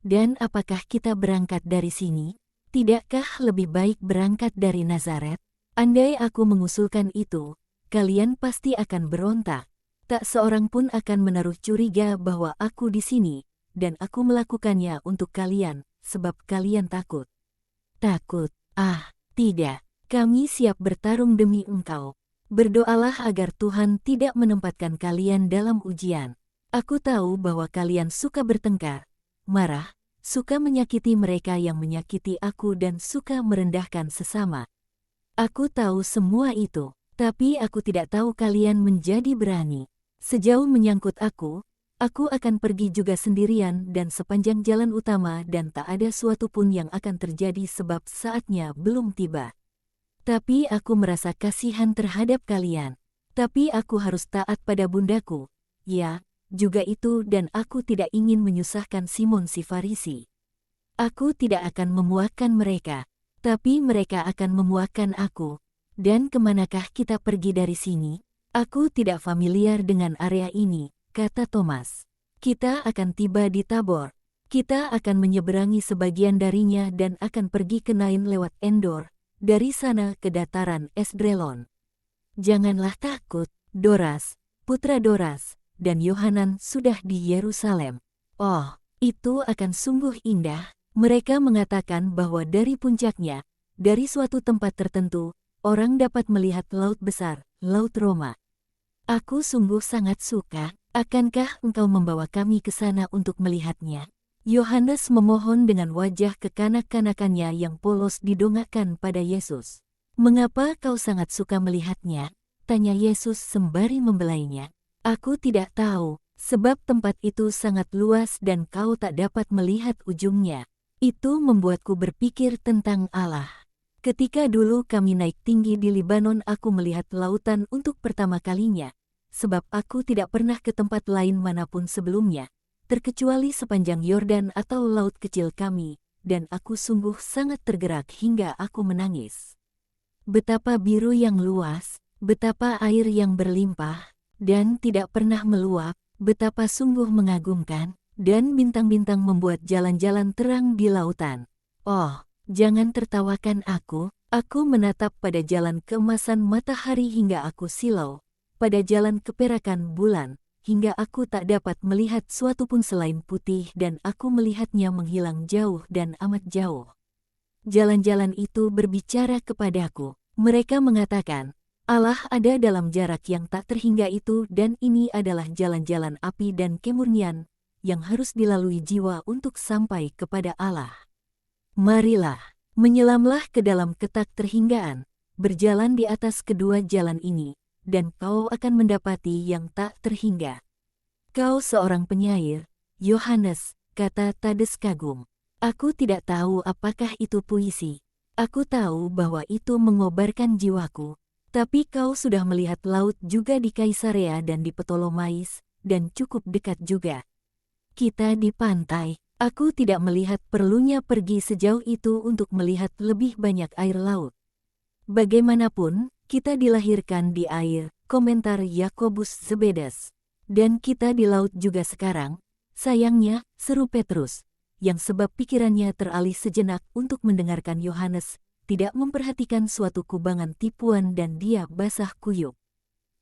Dan apakah kita berangkat dari sini? Tidakkah lebih baik berangkat dari Nazaret? Andai aku mengusulkan itu, kalian pasti akan berontak. Tak seorang pun akan menaruh curiga bahwa aku di sini, dan aku melakukannya untuk kalian, sebab kalian takut. Takut? Ah, tidak. Kami siap bertarung demi engkau. Berdoalah agar Tuhan tidak menempatkan kalian dalam ujian. Aku tahu bahwa kalian suka bertengkar, marah, suka menyakiti mereka yang menyakiti aku dan suka merendahkan sesama. Aku tahu semua itu, tapi aku tidak tahu kalian menjadi berani. Sejauh menyangkut aku akan pergi juga sendirian dan sepanjang jalan utama dan tak ada suatu pun yang akan terjadi sebab saatnya belum tiba. Tapi aku merasa kasihan terhadap kalian. Tapi aku harus taat pada bundaku. Ya, juga itu dan aku tidak ingin menyusahkan Simon si Farisi. Aku tidak akan memuakkan mereka, tapi mereka akan memuakkan aku. Dan kemanakah kita pergi dari sini? Aku tidak familiar dengan area ini, kata Thomas. Kita akan tiba di Tabor. Kita akan menyeberangi sebagian darinya dan akan pergi ke Nain lewat Endor, dari sana ke dataran Esdraelon. Janganlah takut, Doras, putra Doras, dan Yohanan sudah di Yerusalem. Oh, itu akan sungguh indah. Mereka mengatakan bahwa dari puncaknya, dari suatu tempat tertentu, orang dapat melihat laut besar, Laut Roma. Aku sungguh sangat suka. Akankah engkau membawa kami ke sana untuk melihatnya? Yohanes memohon dengan wajah kekanak-kanakannya yang polos didongakkan pada Yesus. Mengapa kau sangat suka melihatnya? Tanya Yesus sembari membelainya. Aku tidak tahu, sebab tempat itu sangat luas dan kau tak dapat melihat ujungnya. Itu membuatku berpikir tentang Allah. Ketika dulu kami naik tinggi di Libanon aku melihat lautan untuk pertama kalinya, sebab aku tidak pernah ke tempat lain manapun sebelumnya, terkecuali sepanjang Yordan atau laut kecil kami, dan aku sungguh sangat tergerak hingga aku menangis. Betapa biru yang luas, betapa air yang berlimpah, dan tidak pernah meluap, betapa sungguh mengagumkan, dan bintang-bintang membuat jalan-jalan terang di lautan. Oh, jangan tertawakan aku menatap pada jalan keemasan matahari hingga aku silau, pada jalan keperakan bulan, hingga aku tak dapat melihat suatu pun selain putih dan aku melihatnya menghilang jauh dan amat jauh. Jalan-jalan itu berbicara kepadaku. Mereka mengatakan, Allah ada dalam jarak yang tak terhingga itu dan ini adalah jalan-jalan api dan kemurnian yang harus dilalui jiwa untuk sampai kepada Allah. Marilah, menyelamlah ke dalam ketak terhinggaan, berjalan di atas kedua jalan ini, dan kau akan mendapati yang tak terhingga. Kau seorang penyair, Yohanes, kata Tades kagum. Aku tidak tahu apakah itu puisi. Aku tahu bahwa itu mengobarkan jiwaku. Tapi kau sudah melihat laut juga di Kaisarea dan di Ptolomais, dan cukup dekat juga. Kita di pantai. Aku tidak melihat perlunya pergi sejauh itu untuk melihat lebih banyak air laut. Bagaimanapun, kita dilahirkan di air, komentar Yakobus Zebedes. Dan kita di laut juga sekarang. Sayangnya, seru Petrus, yang sebab pikirannya teralih sejenak untuk mendengarkan Yohanes, tidak memperhatikan suatu kubangan tipuan dan dia basah kuyup.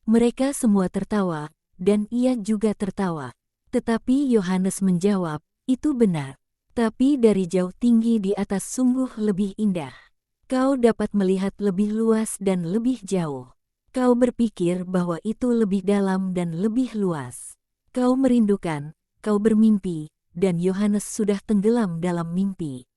Mereka semua tertawa, dan ia juga tertawa. Tetapi Yohanes menjawab, itu benar. Tapi dari jauh tinggi di atas sungguh lebih indah. Kau dapat melihat lebih luas dan lebih jauh. Kau berpikir bahwa itu lebih dalam dan lebih luas. Kau merindukan, kau bermimpi, dan Yohanes sudah tenggelam dalam mimpi.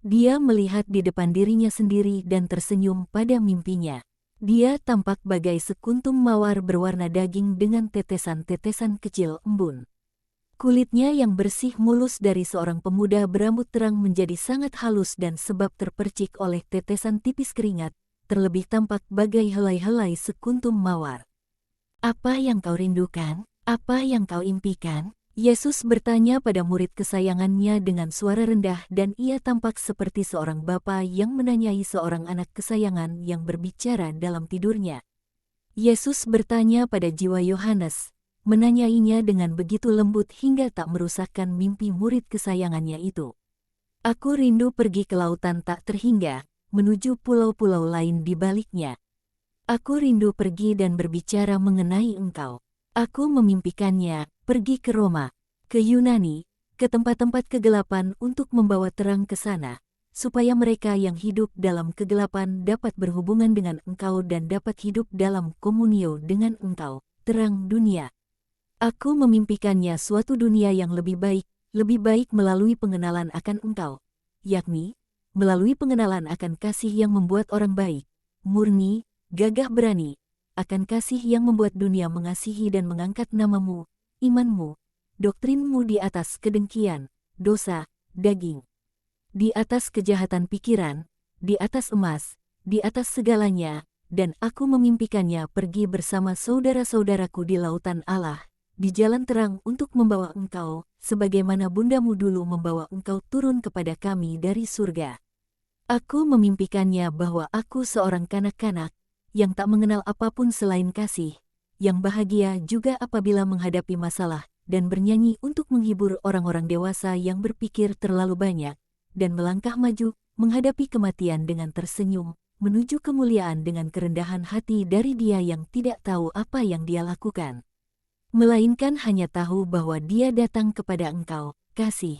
Dia melihat di depan dirinya sendiri dan tersenyum pada mimpinya. Dia tampak bagai sekuntum mawar berwarna daging dengan tetesan-tetesan kecil embun. Kulitnya yang bersih mulus dari seorang pemuda berambut terang menjadi sangat halus dan sebab terpercik oleh tetesan tipis keringat, terlebih tampak bagai helai-helai sekuntum mawar. Apa yang kau rindukan? Apa yang kau impikan? Yesus bertanya pada murid kesayangannya dengan suara rendah dan ia tampak seperti seorang bapa yang menanyai seorang anak kesayangan yang berbicara dalam tidurnya. Yesus bertanya pada jiwa Yohanes, menanyainya dengan begitu lembut hingga tak merusakkan mimpi murid kesayangannya itu. Aku rindu pergi ke lautan tak terhingga, menuju pulau-pulau lain di baliknya. Aku rindu pergi dan berbicara mengenai engkau. Aku memimpikannya, pergi ke Roma, ke Yunani, ke tempat-tempat kegelapan untuk membawa terang ke sana, supaya mereka yang hidup dalam kegelapan dapat berhubungan dengan engkau dan dapat hidup dalam komunio dengan engkau, terang dunia. Aku memimpikannya suatu dunia yang lebih baik melalui pengenalan akan engkau, yakni, melalui pengenalan akan kasih yang membuat orang baik, murni, gagah berani, akan kasih yang membuat dunia mengasihi dan mengangkat namamu, imanmu, doktrinmu di atas kedengkian, dosa, daging. Di atas kejahatan pikiran, di atas emas, di atas segalanya, dan aku memimpikannya pergi bersama saudara-saudaraku di lautan Allah, di jalan terang untuk membawa engkau, sebagaimana bundamu dulu membawa engkau turun kepada kami dari surga. Aku memimpikannya bahwa aku seorang kanak-kanak, yang tak mengenal apapun selain kasih, yang bahagia juga apabila menghadapi masalah, dan bernyanyi untuk menghibur orang-orang dewasa yang berpikir terlalu banyak, dan melangkah maju, menghadapi kematian dengan tersenyum, menuju kemuliaan dengan kerendahan hati dari dia yang tidak tahu apa yang dia lakukan, melainkan hanya tahu bahwa dia datang kepada engkau, kasih.